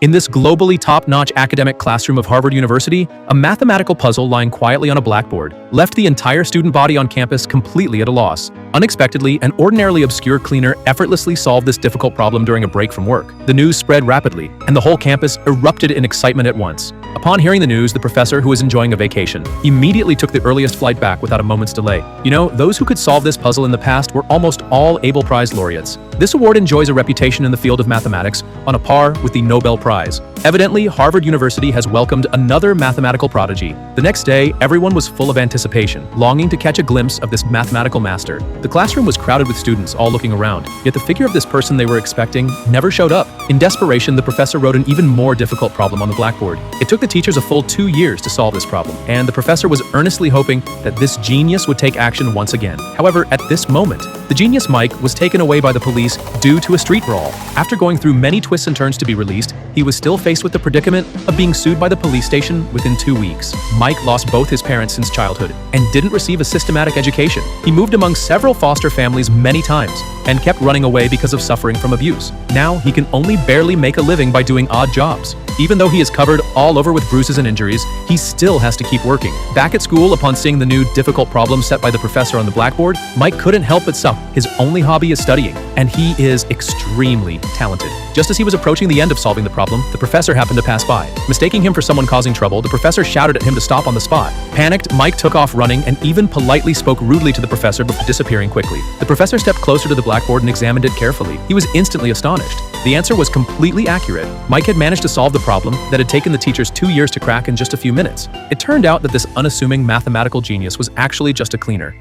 In this globally top-notch academic classroom of Harvard University, a mathematical puzzle lying quietly on a blackboard left the entire student body on campus completely at a loss. Unexpectedly, an ordinarily obscure cleaner effortlessly solved this difficult problem during a break from work. The news spread rapidly, and the whole campus erupted in excitement at once. Upon hearing the news, the professor, who was enjoying a vacation, immediately took the earliest flight back without a moment's delay. You know, those who could solve this puzzle in the past were almost all Abel Prize laureates. This award enjoys a reputation in the field of mathematics on a par with the Nobel Prize. Evidently, Harvard University has welcomed another mathematical prodigy. The next day, everyone was full of anticipation, longing to catch a glimpse of this mathematical master. The classroom was crowded with students, all looking around, yet the figure of this person they were expecting never showed up. In desperation, the professor wrote an even more difficult problem on the blackboard. It took the teachers a full 2 years to solve this problem, and the professor was earnestly hoping that this genius would take action once again. However, at this moment, the genius Mike was taken away by the police due to a street brawl. After going through many twists and turns to be released, he was still faced with the predicament of being sued by the police station within 2 weeks. Mike lost both his parents since childhood and didn't receive a systematic education. He moved among several foster families many times and kept running away because of suffering from abuse. Now he can only barely make a living by doing odd jobs. Even though he is covered all over with bruises and injuries, he still has to keep working. Back at school, upon seeing the new difficult problem set by the professor on the blackboard, Mike couldn't help but suck. His only hobby is studying, and he is extremely talented. Just as he was approaching the end of solving the problem, the professor happened to pass by. Mistaking him for someone causing trouble, the professor shouted at him to stop on the spot. Panicked, Mike took off running and even politely spoke rudely to the professor before disappearing quickly. The professor stepped closer to the blackboard and examined it carefully. He was instantly astonished. The answer was completely accurate. Mike had managed to solve the problem that had taken the teachers 2 years to crack in just a few minutes. It turned out that this unassuming mathematical genius was actually just a cleaner.